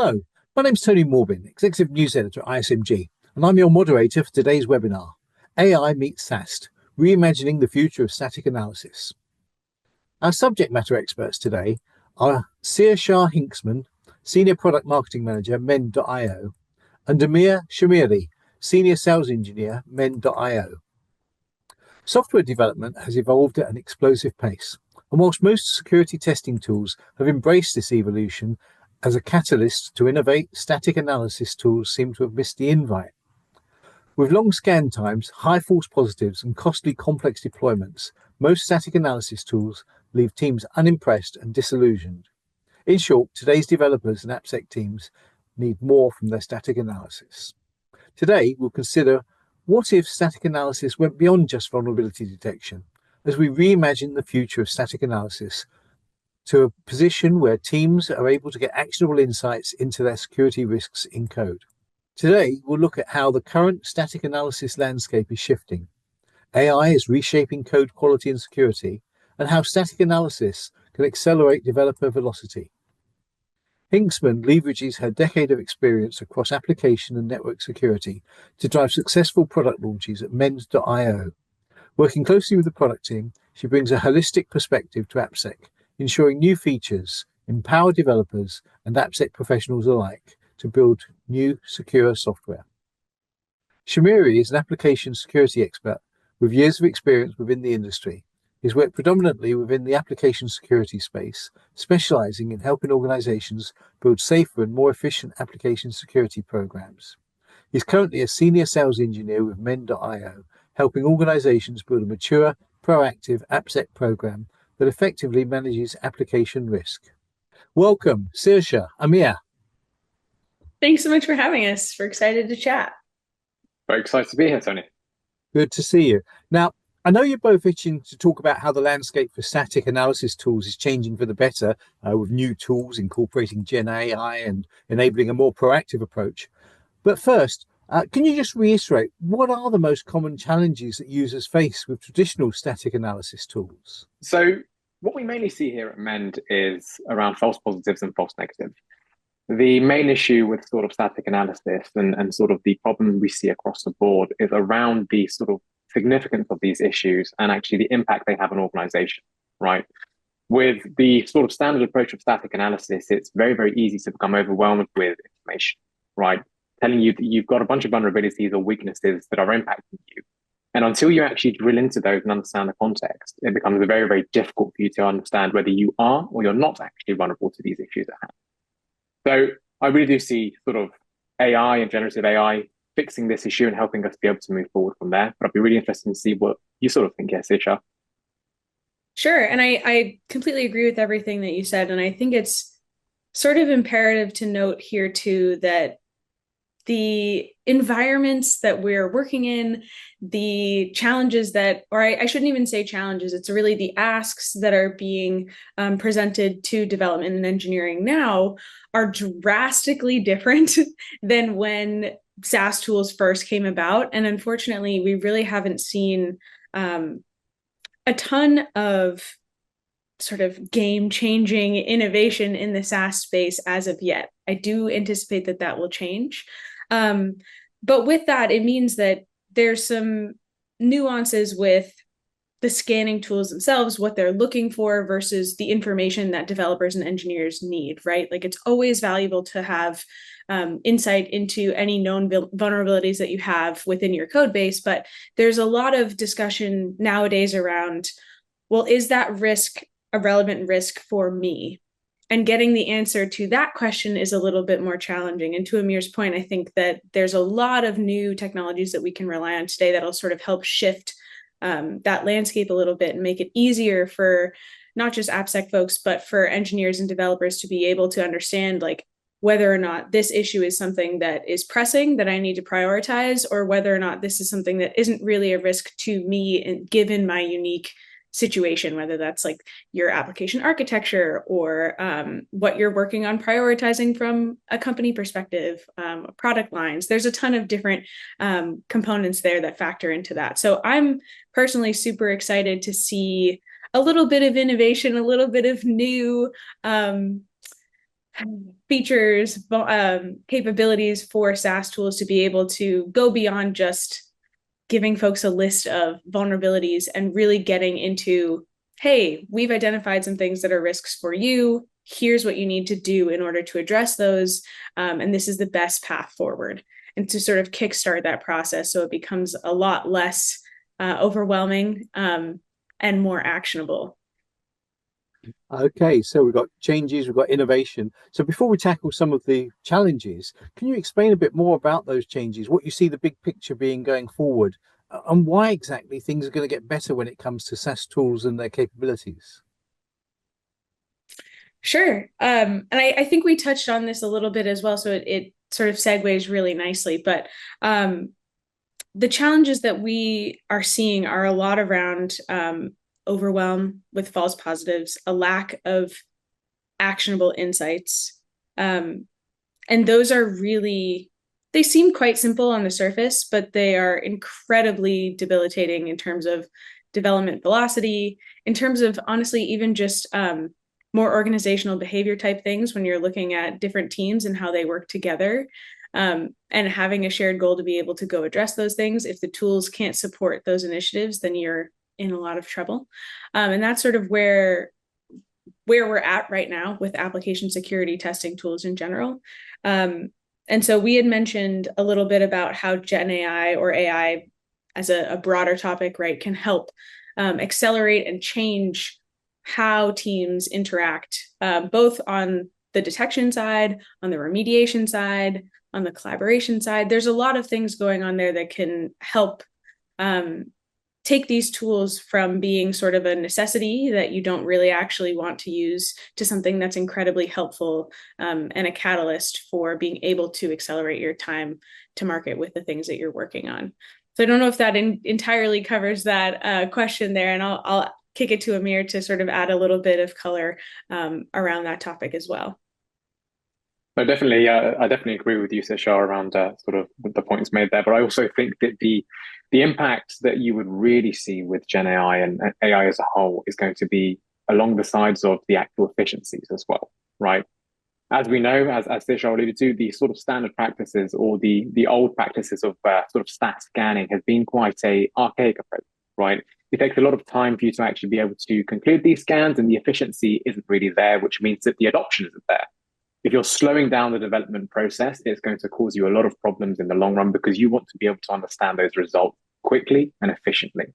Hello, my name's Tony Morbin, Executive News Editor at ISMG, and I'm your moderator for today's webinar, AI meets SAST, Reimagining the Future of Static Analysis. Our subject matter experts today are Saoirse Hinksmon, Senior Product Marketing Manager, Men.io, and Amir Shahmir, Senior Sales Engineer, Men.io. Software development has evolved at an explosive pace, and whilst most security testing tools have embraced this evolution as a catalyst to innovate, static analysis tools seem to have missed the invite. With long scan times, high false positives, and costly complex deployments, most static analysis tools leave teams unimpressed and disillusioned. In short, today's developers and AppSec teams need more from their static analysis. Today, we'll consider what if static analysis went beyond just vulnerability detection, as we reimagine the future of static analysis to a position where teams are able to get actionable insights into their security risks in code. Today, we'll look at how the current static analysis landscape is shifting. AI is reshaping code quality and security, and how static analysis can accelerate developer velocity. Hinksmon leverages her decade of experience across application and network security to drive successful product launches at Men.io. Working closely with the product team, she brings a holistic perspective to AppSec, ensuring new features empower developers and AppSec professionals alike to build new, secure software. Shahmir is an application security expert with years of experience within the industry. He's worked predominantly within the application security space, specializing in helping organizations build safer and more efficient application security programs. He's currently a senior sales engineer with Men.io, helping organizations build a mature, proactive AppSec program that effectively manages application risk. Welcome, Saoirse, Amir. Thanks so much for having us. We're excited to chat. Very excited to be here, Tony. Good to see you. Now, I know you're both itching to talk about how the landscape for static analysis tools is changing for the better, with new tools incorporating GenAI and enabling a more proactive approach. But first, can you just reiterate, what are the most common challenges that users face with traditional static analysis tools? So what we mainly see here at Mend is around false positives and false negatives. The main issue with sort of static analysis and sort of the problem we see across the board is around the sort of significance of these issues and actually the impact they have on organization, right? With the sort of standard approach of static analysis, it's very, very easy to become overwhelmed with information, right? Telling you that you've got a bunch of vulnerabilities or weaknesses that are impacting you. And until you actually drill into those and understand the context, it becomes very, very difficult for you to understand whether you are or you're not actually vulnerable to these issues at hand. So I really do see sort of AI and generative AI fixing this issue and helping us be able to move forward from there. But I'd be really interested to see what you sort of think, Saoirse. Sure. And I completely agree with everything that you said. And I think it's sort of imperative to note here too that the environments that we're working in, the challenges that, or I shouldn't even say challenges, it's really the asks that are being presented to development and engineering now are drastically different than when SaaS tools first came about. And unfortunately, we really haven't seen a ton of sort of game-changing innovation in the SaaS space as of yet. I do anticipate that that will change. But with that, it means that there's some nuances with the scanning tools themselves, what they're looking for versus the information that developers and engineers need, right? Like it's always valuable to have insight into any known vulnerabilities that you have within your code base, but there's a lot of discussion nowadays around, well, is that risk a relevant risk for me? And getting the answer to that question is a little bit more challenging. And to Amir's point, I think that there's a lot of new technologies that we can rely on today that'll sort of help shift that landscape a little bit and make it easier for not just AppSec folks, but for engineers and developers to be able to understand like whether or not this issue is something that is pressing that I need to prioritize, or whether or not this is something that isn't really a risk to me and given my unique situation, whether that's like your application architecture or what you're working on prioritizing from a company perspective, product lines. There's a ton of different components there that factor into that. So I'm personally super excited to see a little bit of innovation, a little bit of new features, capabilities for SAST tools to be able to go beyond just giving folks a list of vulnerabilities and really getting into, hey, we've identified some things that are risks for you. Here's what you need to do in order to address those. And this is the best path forward. And to sort of kickstart that process so it becomes a lot less overwhelming and more actionable. Okay, so we've got changes, we've got innovation. So before we tackle some of the challenges, can you explain a bit more about those changes, what you see the big picture being going forward, and why exactly things are going to get better when it comes to SAST tools and their capabilities? Sure. And I think we touched on this a little bit as well, so it sort of segues really nicely. But the challenges that we are seeing are a lot around overwhelm with false positives, a lack of actionable insights. And those are really, they seem quite simple on the surface, but they are incredibly debilitating in terms of development velocity, in terms of honestly, even just more organizational behavior type things when you're looking at different teams and how they work together. And having a shared goal to be able to go address those things. If the tools can't support those initiatives, then you're in a lot of trouble. And that's sort of where we're at right now with application security testing tools in general. And so we had mentioned a little bit about how GenAI or AI as a broader topic, right, can help accelerate and change how teams interact, both on the detection side, on the remediation side, on the collaboration side. There's a lot of things going on there that can help take these tools from being sort of a necessity that you don't really actually want to use to something that's incredibly helpful and a catalyst for being able to accelerate your time to market with the things that you're working on. So I don't know if that entirely covers that question there, and I'll kick it to Amir to sort of add a little bit of color around that topic as well. No, definitely. I definitely agree with you, Saoirse, around sort of the points made there. But I also think that the impact that you would really see with Gen AI and AI as a whole is going to be along the sides of the actual efficiencies as well, right? As we know, as Saoirse alluded to, the sort of standard practices or the old practices of sort of stat scanning has been quite a archaic approach, right? It takes a lot of time for you to actually be able to conclude these scans, and the efficiency isn't really there, which means that the adoption isn't there. If you're slowing down the development process, it's going to cause you a lot of problems in the long run because you want to be able to understand those results quickly and efficiently.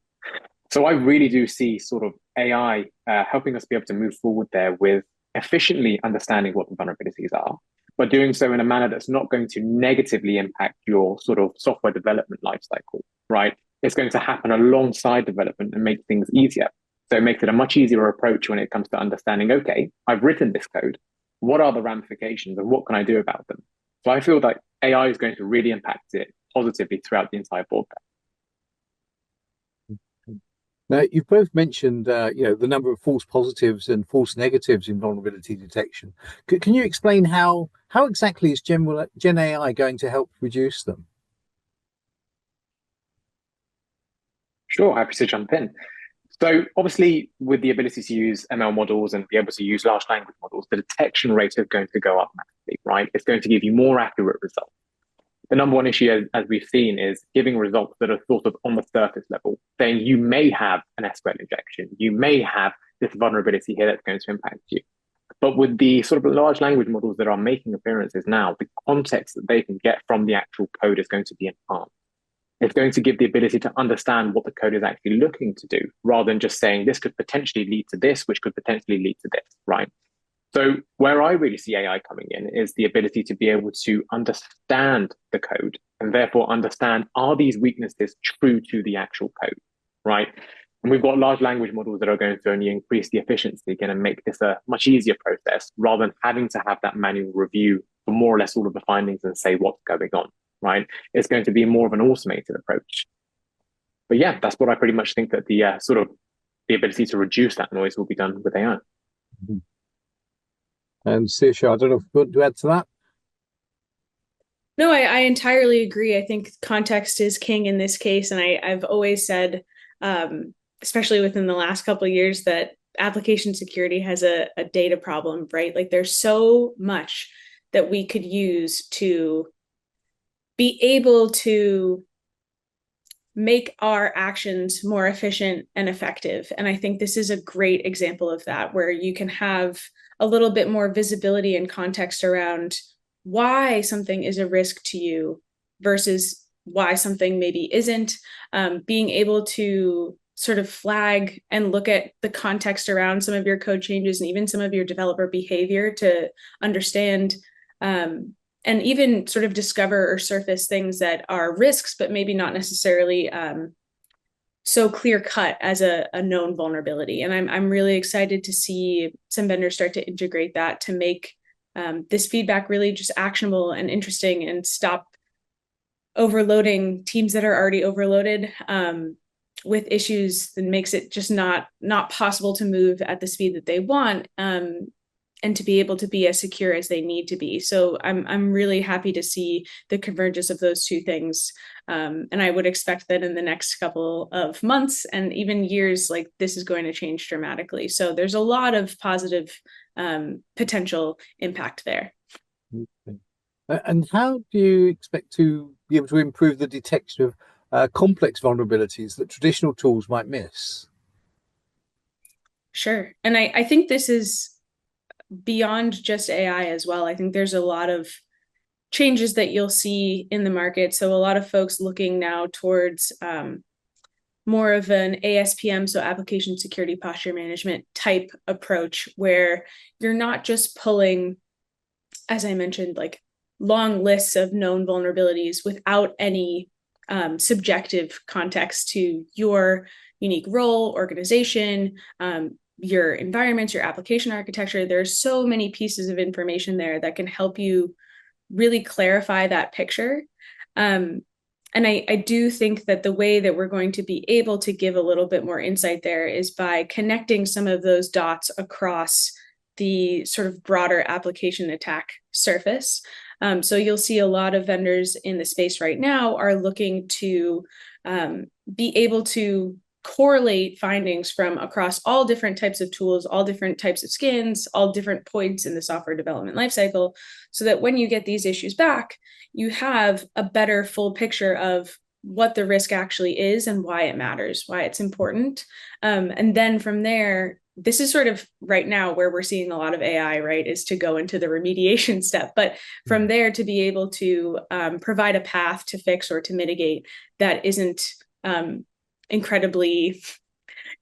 So I really do see sort of AI helping us be able to move forward there with efficiently understanding what the vulnerabilities are, but doing so in a manner that's not going to negatively impact your sort of software development lifecycle, right? It's going to happen alongside development and make things easier. So it makes it a much easier approach when it comes to understanding, okay, I've written this code. What are the ramifications and what can I do about them? So I feel like AI is going to really impact it positively throughout the entire board. Now, you've both mentioned, the number of false positives and false negatives in vulnerability detection. Can you explain how exactly is Gen AI going to help reduce them? Sure, happy to jump in. So obviously, with the ability to use ML models and be able to use large language models, the detection rate is going to go up massively, right? It's going to give you more accurate results. The number one issue, as we've seen, is giving results that are sort of on the surface level, saying you may have an SQL injection, you may have this vulnerability here that's going to impact you. But with the sort of large language models that are making appearances now, the context that they can get from the actual code is going to be enhanced. It's going to give the ability to understand what the code is actually looking to do, rather than just saying this could potentially lead to this, which could potentially lead to this, right? So where I really see AI coming in is the ability to be able to understand the code and therefore understand, are these weaknesses true to the actual code, right? And we've got large language models that are going to only increase the efficiency, again, and make this a much easier process rather than having to have that manual review for more or less all of the findings and say what's going on, right? It's going to be more of an automated approach. But yeah, that's what I pretty much think that the sort of the ability to reduce that noise will be done with AI. Mm-hmm. And Saoirse, I don't know if you want to add to that. No, I entirely agree. I think context is king in this case. And I've always said, especially within the last couple of years, that application security has a data problem, right? Like there's so much that we could use to be able to make our actions more efficient and effective. And I think this is a great example of that, where you can have a little bit more visibility and context around why something is a risk to you versus why something maybe isn't. Being able to sort of flag and look at the context around some of your code changes and even some of your developer behavior to understand and even sort of discover or surface things that are risks, but maybe not necessarily so clear cut as a known vulnerability. And I'm really excited to see some vendors start to integrate that to make this feedback really just actionable and interesting and stop overloading teams that are already overloaded with issues that makes it just not possible to move at the speed that they want. And to be able to be as secure as they need to be. So I'm really happy to see the convergence of those two things. And I would expect that in the next couple of months and even years, like this is going to change dramatically. So there's a lot of positive potential impact there. Okay. And how do you expect to be able to improve the detection of complex vulnerabilities that traditional tools might miss? Sure. And I think this is beyond just AI as well. I think there's a lot of changes that you'll see in the market. So a lot of folks looking now towards more of an ASPM, so application security posture management type approach, where you're not just pulling, as I mentioned, like long lists of known vulnerabilities without any subjective context to your unique role, organization, your environments, your application architecture. There's so many pieces of information there that can help you really clarify that picture. And I do think that the way that we're going to be able to give a little bit more insight there is by connecting some of those dots across the sort of broader application attack surface. So you'll see a lot of vendors in the space right now are looking to be able to correlate findings from across all different types of tools, all different types of skins, all different points in the software development lifecycle, so that when you get these issues back, you have a better full picture of what the risk actually is and why it matters, why it's important. And then from there, this is sort of right now where we're seeing a lot of AI, right, is to go into the remediation step. But from there to be able to provide a path to fix or to mitigate that isn't incredibly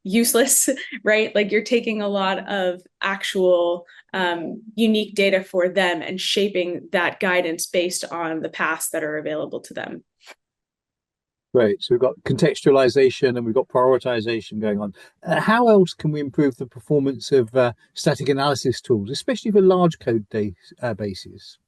useless, right? Like you're taking a lot of actual unique data for them and shaping that guidance based on the paths that are available to them. Great. So we've got contextualization and we've got prioritization going on. How else can we improve the performance of static analysis tools, especially for large code bases?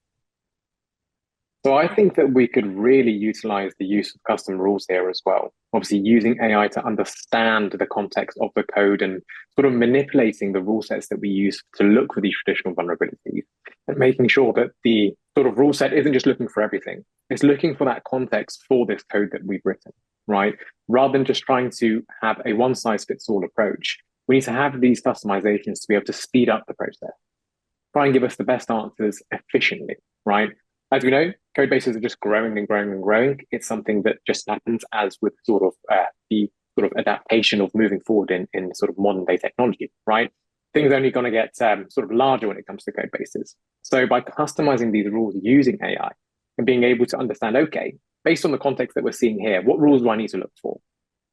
So I think that we could really utilize the use of custom rules here as well. Obviously, using AI to understand the context of the code and sort of manipulating the rule sets that we use to look for these traditional vulnerabilities and making sure that the sort of rule set isn't just looking for everything. It's looking for that context for this code that we've written, right? Rather than just trying to have a one-size-fits-all approach, we need to have these customizations to be able to speed up the process, try and give us the best answers efficiently, right? As we know, code bases are just growing and growing and growing. It's something that just happens as with sort of the sort of adaptation of moving forward in sort of modern day technology, right? Things are only going to get sort of larger when it comes to code bases. So by customizing these rules using AI and being able to understand, okay, based on the context that we're seeing here, what rules do I need to look for?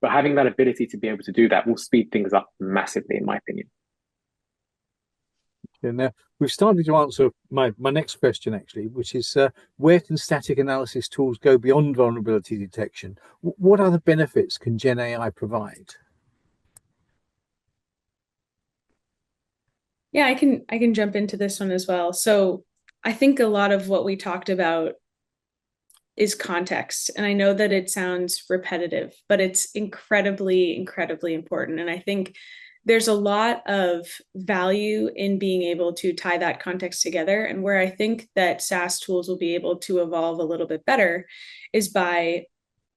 But having that ability to be able to do that will speed things up massively, in my opinion. And we've started to answer my next question, actually, which is where can static analysis tools go beyond vulnerability detection? What other benefits can GenAI provide? Yeah, I can jump into this one as well. So I think a lot of what we talked about is context. And I know that it sounds repetitive, but it's incredibly, incredibly important. And I think there's a lot of value in being able to tie that context together. And where I think that SAST tools will be able to evolve a little bit better is by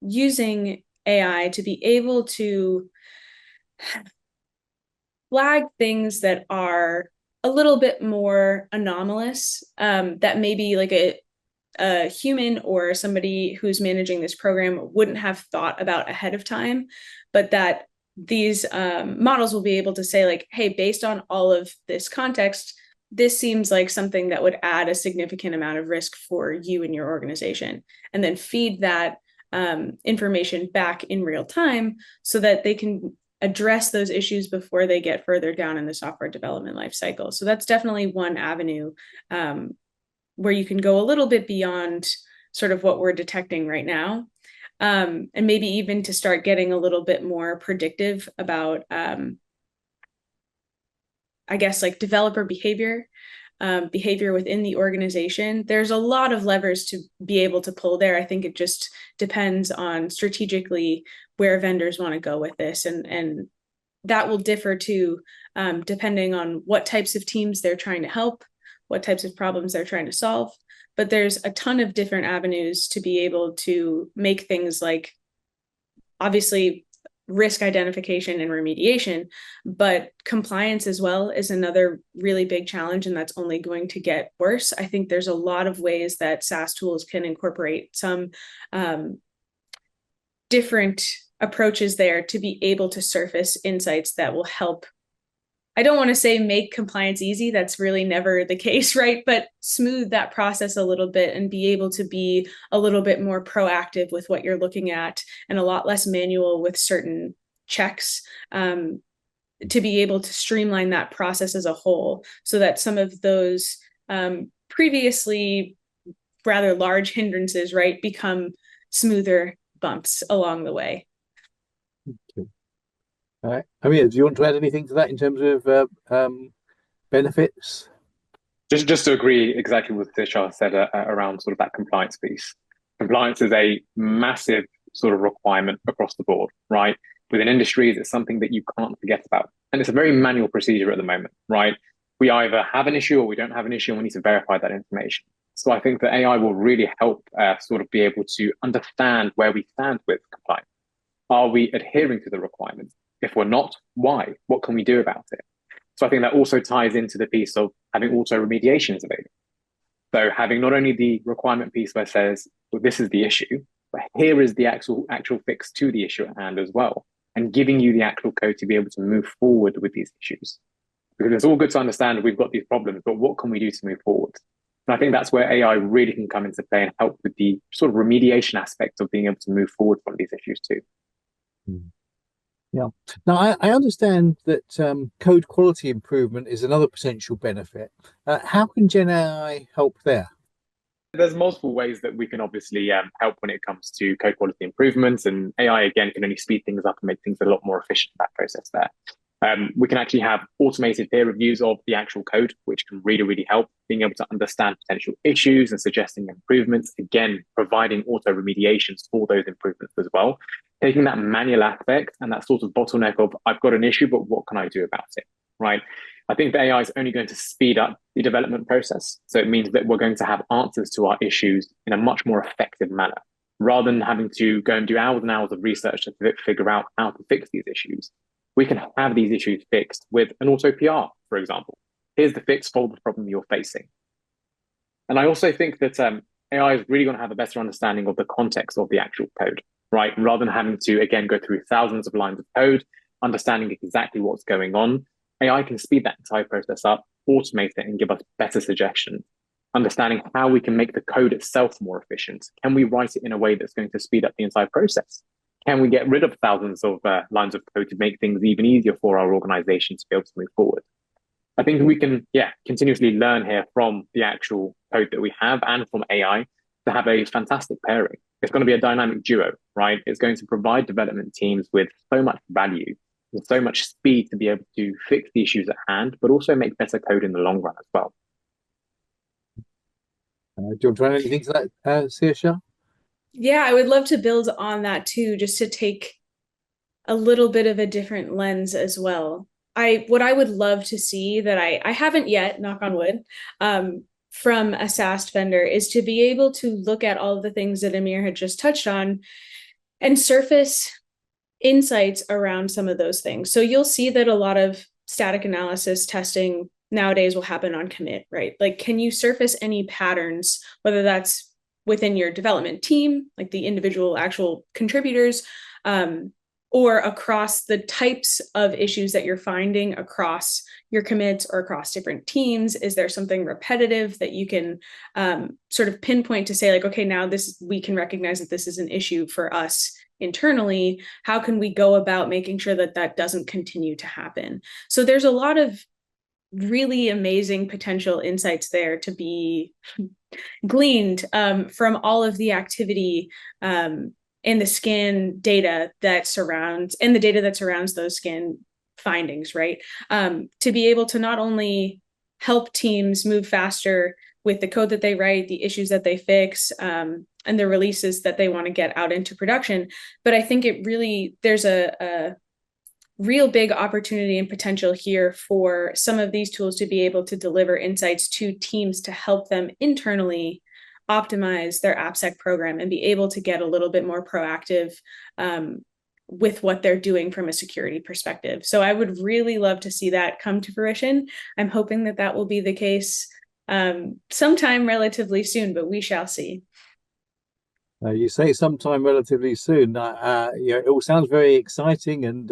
using AI to be able to flag things that are a little bit more anomalous, that maybe like a human or somebody who's managing this program wouldn't have thought about ahead of time, but that these models will be able to say like, hey, based on all of this context, this seems like something that would add a significant amount of risk for you and your organization, and then feed that information back in real time so that they can address those issues before they get further down in the software development life cycle. So that's definitely one avenue where you can go a little bit beyond sort of what we're detecting right now, and maybe even to start getting a little bit more predictive about, I guess, like developer behavior, behavior within the organization. There's a lot of levers to be able to pull there. I think it just depends on strategically where vendors want to go with this, and that will differ too, depending on what types of teams they're trying to help, what types of problems they're trying to solve. But there's a ton of different avenues to be able to make things like, obviously, risk identification and remediation, but compliance as well is another really big challenge, and that's only going to get worse. I think there's a lot of ways that SaaS tools can incorporate some different approaches there to be able to surface insights that will help. I don't want to say make compliance easy. That's really never the case, right? But smooth that process a little bit and be able to be a little bit more proactive with what you're looking at, and a lot less manual with certain checks, to be able to streamline that process as a whole so that some of those previously rather large hindrances, right, become smoother bumps along the way. Okay. All right. Amir, do you want to add anything to that in terms of benefits? Just to agree exactly with what Saoirse said around sort of that compliance piece. Compliance is a massive sort of requirement across the board, right? Within industries, it's something that you can't forget about. And it's a very manual procedure at the moment, right? We either have an issue or we don't have an issue, and we need to verify that information. So I think that AI will really help sort of be able to understand where we stand with compliance. Are we adhering to the requirements? If we're not, why? What can we do about it? So I think that also ties into the piece of having auto remediation is available. So having not only the requirement piece where it says, well, this is the issue, but here is the actual fix to the issue at hand as well, and giving you the actual code to be able to move forward with these issues. Because it's all good to understand we've got these problems, but what can we do to move forward? And I think that's where AI really can come into play and help with the sort of remediation aspect of being able to move forward from these issues too. Yeah. Now, I understand that code quality improvement is another potential benefit. How can GenAI help there? There's multiple ways that we can obviously help when it comes to code quality improvements, and AI, again, can only speed things up and make things a lot more efficient in that process there. We can actually have automated peer reviews of the actual code, which can really, really help being able to understand potential issues and suggesting improvements, again, providing auto remediations for those improvements as well. Taking that manual aspect and that sort of bottleneck of, I've got an issue, but what can I do about it, right? I think the AI is only going to speed up the development process. So it means that we're going to have answers to our issues in a much more effective manner, rather than having to go and do hours and hours of research to figure out how to fix these issues. We can have these issues fixed with an auto PR, for example. Here's the fix for the problem you're facing. And I also think that AI is really going to have a better understanding of the context of the actual code, right? Rather than having to, again, go through thousands of lines of code, understanding exactly what's going on, AI can speed that entire process up, automate it, and give us better suggestions. Understanding how we can make the code itself more efficient. Can we write it in a way that's going to speed up the entire process? Can we get rid of thousands of lines of code to make things even easier for our organization to be able to move forward? I think we can, continuously learn here from the actual code that we have and from AI to have a fantastic pairing. It's going to be a dynamic duo, right? It's going to provide development teams with so much value, with so much speed to be able to fix the issues at hand, but also make better code in the long run as well. Do you want to add anything to that, Saoirse? Yeah, I would love to build on that too, just to take a little bit of a different lens as well. What I would love to see that I haven't yet, knock on wood, from a SAST vendor is to be able to look at all of the things that Amir had just touched on and surface insights around some of those things. So you'll see that a lot of static analysis testing nowadays will happen on commit, right? Like, can you surface any patterns, whether that's within your development team, like the individual actual contributors, or across the types of issues that you're finding across your commits or across different teams? Is there something repetitive that you can sort of pinpoint to say, like, okay, now we can recognize that this is an issue for us internally? How can we go about making sure that that doesn't continue to happen? So there's a lot of really amazing potential insights there to be gleaned from all of the activity and the scan data that surrounds and the data that surrounds those scan findings, right? To be able to not only help teams move faster with the code that they write, the issues that they fix, and the releases that they want to get out into production. But I think there's a real big opportunity and potential here for some of these tools to be able to deliver insights to teams to help them internally optimize their AppSec program and be able to get a little bit more proactive with what they're doing from a security perspective. So I would really love to see that come to fruition. I'm hoping that that will be the case sometime relatively soon, but we shall see. You say sometime relatively soon. It all sounds very exciting and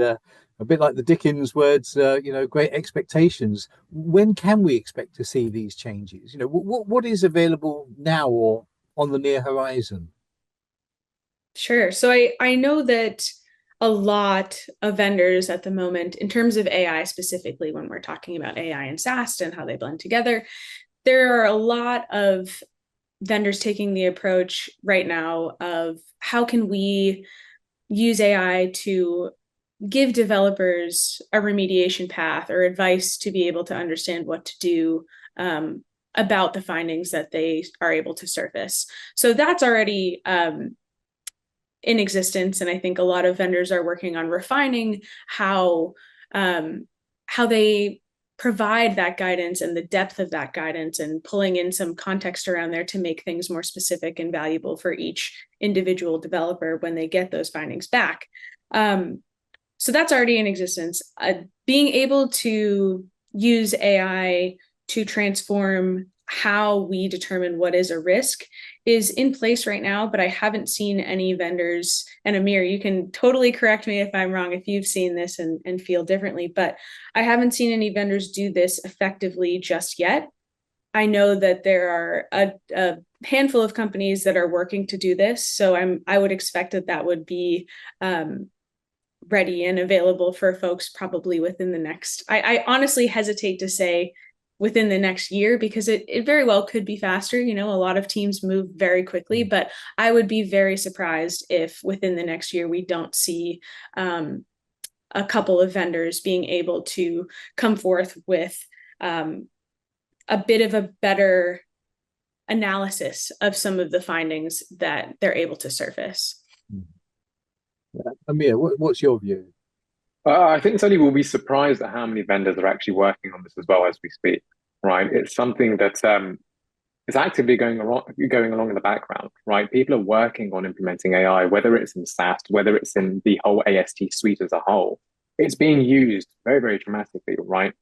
a bit like the Dickens words, great expectations. When can we expect to see these changes? What is available now or on the near horizon? Sure. So I know that a lot of vendors at the moment, in terms of AI specifically, when we're talking about AI and SAST and how they blend together, there are a lot of vendors taking the approach right now of how can we use AI to give developers a remediation path or advice to be able to understand what to do about the findings that they are able to surface. So that's already in existence, and I think a lot of vendors are working on refining how they provide that guidance and the depth of that guidance and pulling in some context around there to make things more specific and valuable for each individual developer when they get those findings back. So that's already in existence. Being able to use AI to transform how we determine what is a risk is in place right now, but I haven't seen any vendors, and Amir, you can totally correct me if I'm wrong, if you've seen this and feel differently, but I haven't seen any vendors do this effectively just yet. I know that there are a handful of companies that are working to do this, so I would expect that would be ready and available for folks probably within the next, I honestly hesitate to say within the next year, because it very well could be faster. A lot of teams move very quickly, but I would be very surprised if within the next year we don't see a couple of vendors being able to come forth with a bit of a better analysis of some of the findings that they're able to surface. Yeah. Amir, what's your view? I think Tony will be surprised at how many vendors are actually working on this as well as we speak, right? It's something that is actively going along in the background, right? People are working on implementing AI, whether it's in SAST, whether it's in the whole AST suite as a whole. It's being used very, very dramatically, right?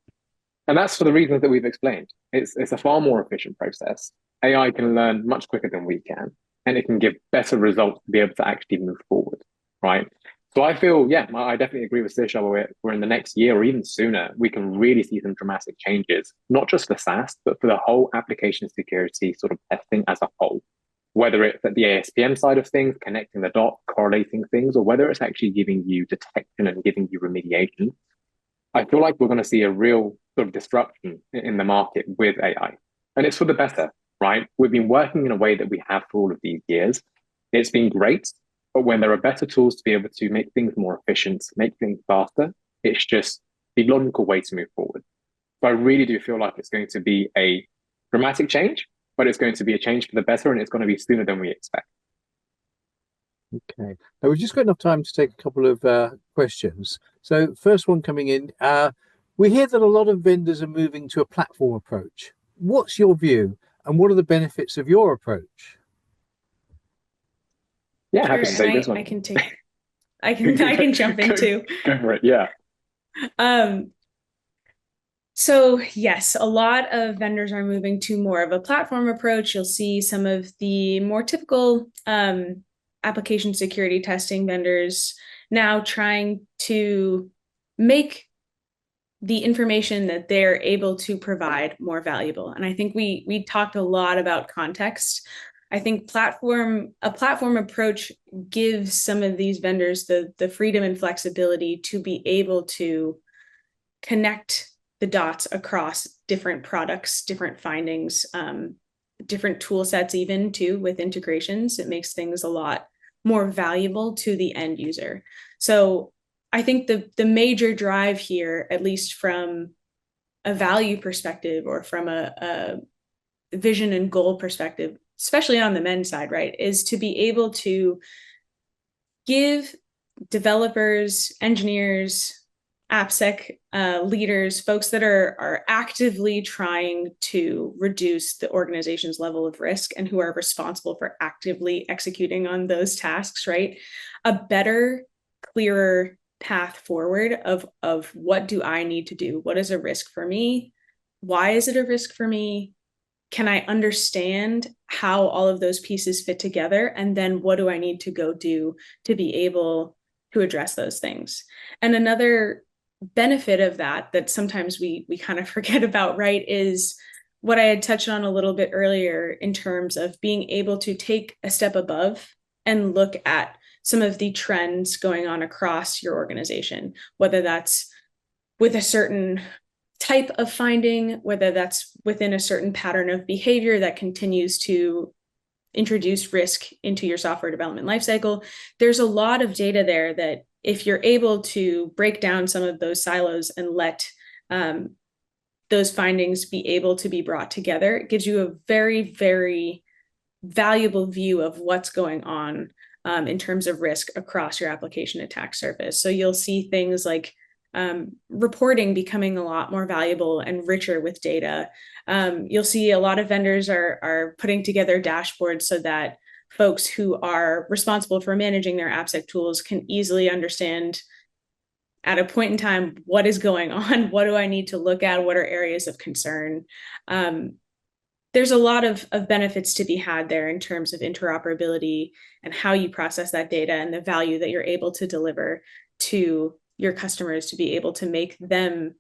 And that's for the reasons that we've explained. It's a far more efficient process. AI can learn much quicker than we can, and it can give better results to be able to actually move forward, right? So I feel, yeah, I definitely agree with Saoirse. We're in the next year or even sooner, we can really see some dramatic changes, not just for SAST, but for the whole application security sort of testing as a whole. Whether it's at the ASPM side of things, connecting the dots, correlating things, or whether it's actually giving you detection and giving you remediation. I feel like we're going to see a real sort of disruption in the market with AI. And it's for the better, right? We've been working in a way that we have for all of these years. It's been great. But when there are better tools to be able to make things more efficient, make things faster, it's just the logical way to move forward. So I really do feel like it's going to be a dramatic change, but it's going to be a change for the better, and it's going to be sooner than we expect. Okay. Now we've just got enough time to take a couple of questions. So first one coming in, we hear that a lot of vendors are moving to a platform approach. What's your view, and what are the benefits of your approach? Yeah, happy to take this one. I can jump in too. Go for it. Yeah. So yes, a lot of vendors are moving to more of a platform approach. You'll see some of the more typical application security testing vendors now trying to make the information that they're able to provide more valuable. And I think we talked a lot about context. I think a platform approach gives some of these vendors the freedom and flexibility to be able to connect the dots across different products, different findings, different tool sets, even too, with integrations. It makes things a lot more valuable to the end user. So I think the major drive here, at least from a value perspective or from a vision and goal perspective, especially on the men's side, right, is to be able to give developers, engineers, AppSec leaders, folks that are actively trying to reduce the organization's level of risk and who are responsible for actively executing on those tasks, right? A better, clearer path forward of what do I need to do? What is a risk for me? Why is it a risk for me? Can I understand how all of those pieces fit together? And then what do I need to go do to be able to address those things? And another benefit of that sometimes we kind of forget about, right, is what I had touched on a little bit earlier in terms of being able to take a step above and look at some of the trends going on across your organization, whether that's with a certain type of finding, whether that's within a certain pattern of behavior that continues to introduce risk into your software development lifecycle. There's a lot of data there that if you're able to break down some of those silos and let those findings be able to be brought together, it gives you a very, very valuable view of what's going on in terms of risk across your application attack surface. So you'll see things like reporting becoming a lot more valuable and richer with data. You'll see a lot of vendors are putting together dashboards so that folks who are responsible for managing their AppSec tools can easily understand at a point in time what is going on, what do I need to look at, what are areas of concern. There's a lot of benefits to be had there in terms of interoperability and how you process that data and the value that you're able to deliver to your customers to be able to make them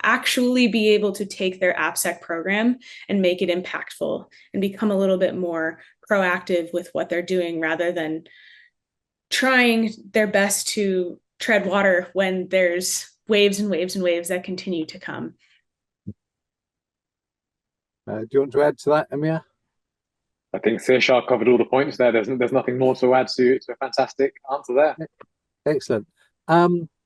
actually be able to take their AppSec program and make it impactful and become a little bit more proactive with what they're doing rather than trying their best to tread water when there's waves and waves and waves that continue to come. Do you want to add to that, Amir? I think Saoirse covered all the points there. There's nothing more to add to a fantastic answer there. Excellent.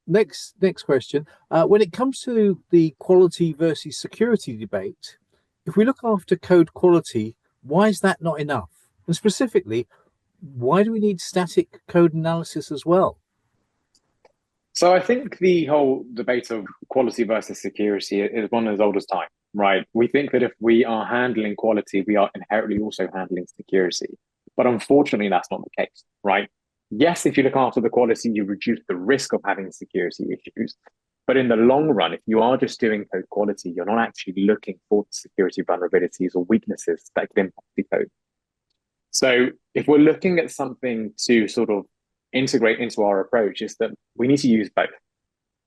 Next question. When it comes to the quality versus security debate, if we look after code quality, why is that not enough? And specifically, why do we need static code analysis as well? So I think the whole debate of quality versus security is one as old as time, right? We think that if we are handling quality, we are inherently also handling security. But unfortunately, that's not the case, right? Yes, if you look after the quality, you reduce the risk of having security issues. But in the long run, if you are just doing code quality, you're not actually looking for security vulnerabilities or weaknesses that could impact the code. So if we're looking at something to sort of integrate into our approach, is that we need to use both.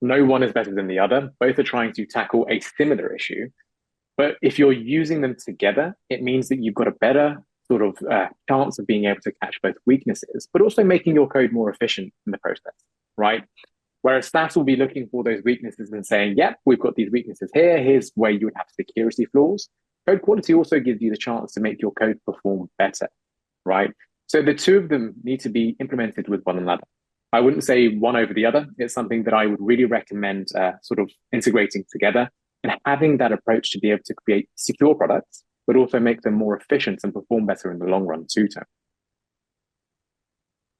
No one is better than the other. Both are trying to tackle a similar issue. But if you're using them together, it means that you've got a better sort of chance of being able to catch both weaknesses, but also making your code more efficient in the process, right? Whereas SAST will be looking for those weaknesses and saying, yep, we've got these weaknesses here. Here's where you would have security flaws. Code quality also gives you the chance to make your code perform better, right? So the two of them need to be implemented with one another. I wouldn't say one over the other. It's something that I would really recommend sort of integrating together and having that approach to be able to create secure products, but also make them more efficient and perform better in the long run too, Tony.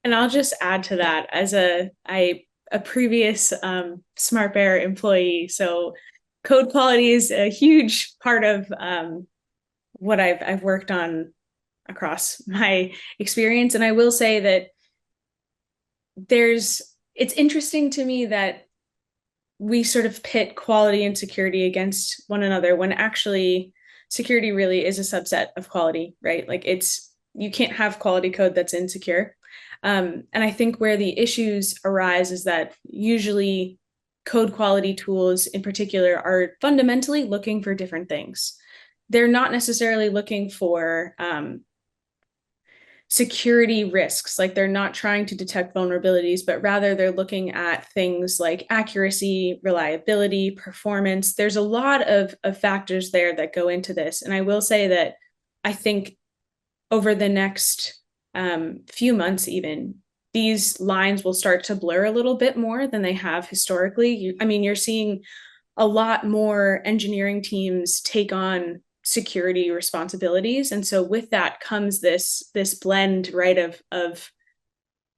And I'll just add to that as a previous Smart Bear employee. So code quality is a huge part of what I've worked on across my experience. And I will say that it's interesting to me that we sort of pit quality and security against one another when actually security really is a subset of quality, right? Like you can't have quality code that's insecure. And I think where the issues arise is that usually code quality tools in particular are fundamentally looking for different things. They're not necessarily looking for security risks. Like they're not trying to detect vulnerabilities, but rather they're looking at things like accuracy, reliability, performance. There's a lot of factors there that go into this. And I will say that I think over the next few months, even, these lines will start to blur a little bit more than they have historically. You're seeing a lot more engineering teams take on security responsibilities, and so with that comes this blend, right, of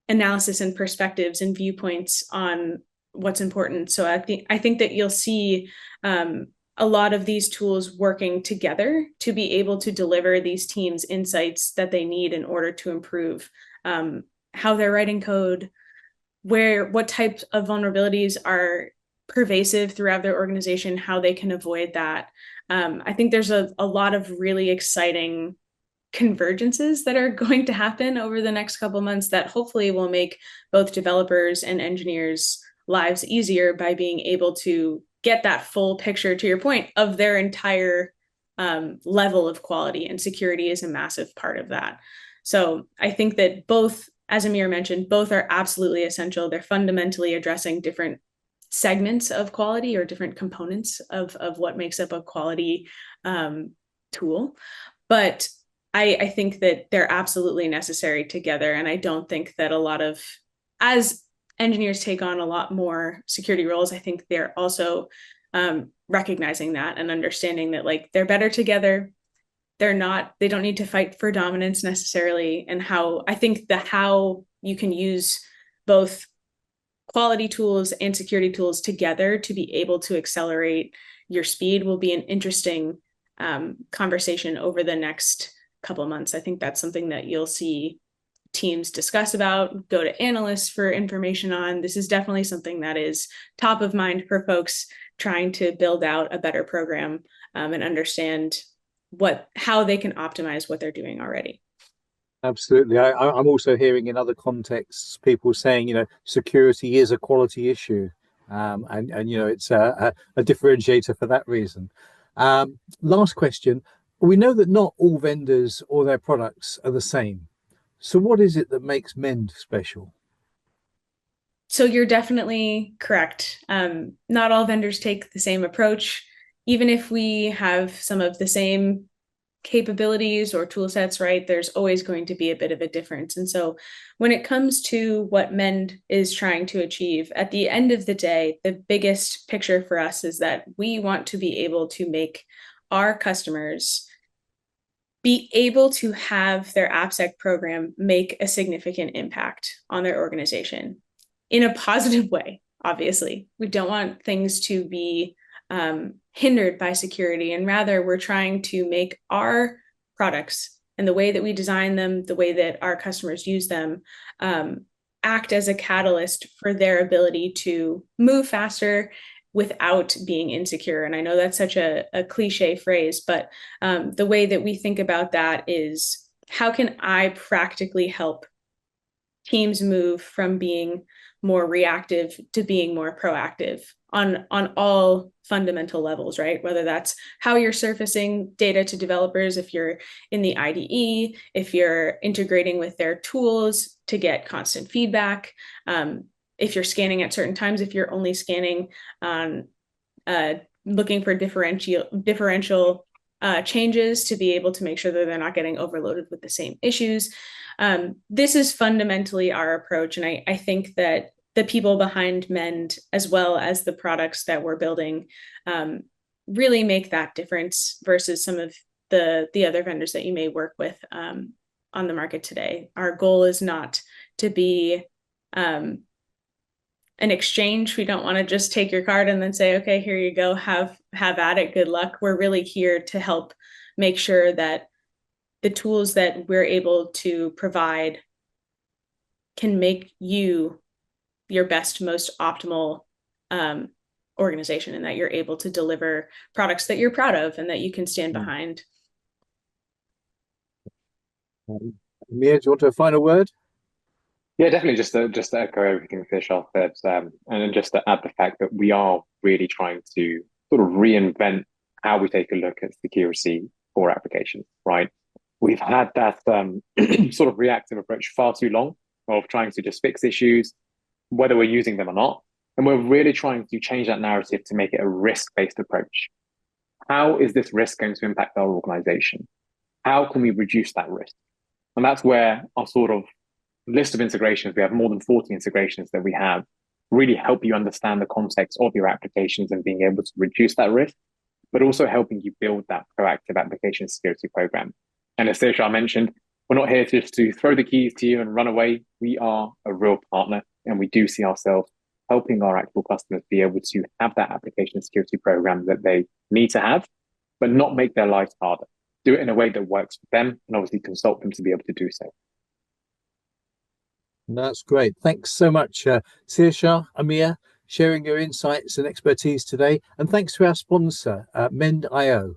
analysis and perspectives and viewpoints on what's important. So I think that you'll see a lot of these tools working together to be able to deliver these teams insights that they need in order to improve how they're writing code, what types of vulnerabilities are pervasive throughout their organization, how they can avoid that. I think there's a lot of really exciting convergences that are going to happen over the next couple months that hopefully will make both developers and engineers' lives easier by being able to get that full picture, to your point, of their entire level of quality, and security is a massive part of that. So I think that both, as Amir mentioned, both are absolutely essential. They're fundamentally addressing different segments of quality or different components of what makes up a quality tool. But I think that they're absolutely necessary together. And I don't think that as engineers take on a lot more security roles, I think they're also recognizing that and understanding that like they're better together. They don't need to fight for dominance necessarily. And how you can use both quality tools and security tools together to be able to accelerate your speed will be an interesting conversation over the next couple of months. I think that's something that you'll see teams discuss about, go to analysts for information on. This is definitely something that is top of mind for folks trying to build out a better program and understand how they can optimize what they're doing already. Absolutely. I'm also hearing in other contexts people saying, security is a quality issue. And it's a differentiator for that reason. Last question. We know that not all vendors or their products are the same. So what is it that makes Mend special? So you're definitely correct. Not all vendors take the same approach. Even if we have some of the same capabilities or tool sets, right, there's always going to be a bit of a difference. And so when it comes to what Mend is trying to achieve, at the end of the day, the biggest picture for us is that we want to be able to make our customers be able to have their AppSec program make a significant impact on their organization in a positive way. Obviously, we don't want things to be hindered by security, and rather we're trying to make our products and the way that we design them, the way that our customers use them, act as a catalyst for their ability to move faster without being insecure. And I know that's such a cliche phrase, but the way that we think about that is, how can I practically help teams move from being more reactive to being more proactive on all fundamental levels, right? Whether that's how you're surfacing data to developers, if you're in the IDE, if you're integrating with their tools to get constant feedback, if you're scanning at certain times, if you're only scanning on looking for differential changes to be able to make sure that they're not getting overloaded with the same issues. This is fundamentally our approach. And I think that the people behind Mend, as well as the products that we're building, really make that difference versus some of the other vendors that you may work with on the market today. Our goal is not to be an exchange. We don't want to just take your card and then say, okay, here you go, have at it, good luck. We're really here to help make sure that the tools that we're able to provide can make you your best, most optimal organization and that you're able to deliver products that you're proud of and that you can stand behind. Amir, do you want a final word? Yeah, definitely. Just to echo everything Vishal said, and just to add the fact that we are really trying to sort of reinvent how we take a look at security for applications. Right? We've had that sort of reactive approach far too long of trying to just fix issues, whether we're using them or not, and we're really trying to change that narrative to make it a risk-based approach. How is this risk going to impact our organization? How can we reduce that risk? And that's where our sort of list of integrations, we have more than 40 integrations that we have, really help you understand the context of your applications and being able to reduce that risk, but also helping you build that proactive application security program. And as Saoirse mentioned, we're not here just to throw the keys to you and run away. We are a real partner, and we do see ourselves helping our actual customers be able to have that application security program that they need to have, but not make their lives harder. Do it in a way that works for them, and obviously consult them to be able to do so. That's great. Thanks so much, Saoirse, Amir, sharing your insights and expertise today. And thanks to our sponsor, Mend.io.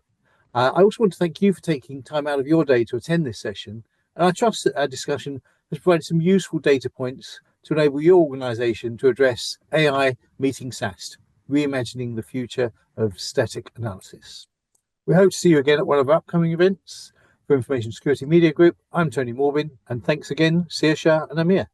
I also want to thank you for taking time out of your day to attend this session. And I trust that our discussion has provided some useful data points to enable your organization to address AI meeting SAST, reimagining the future of static analysis. We hope to see you again at one of our upcoming events. For Information Security Media Group, I'm Tony Morbin, and thanks again, Saoirse and Amir.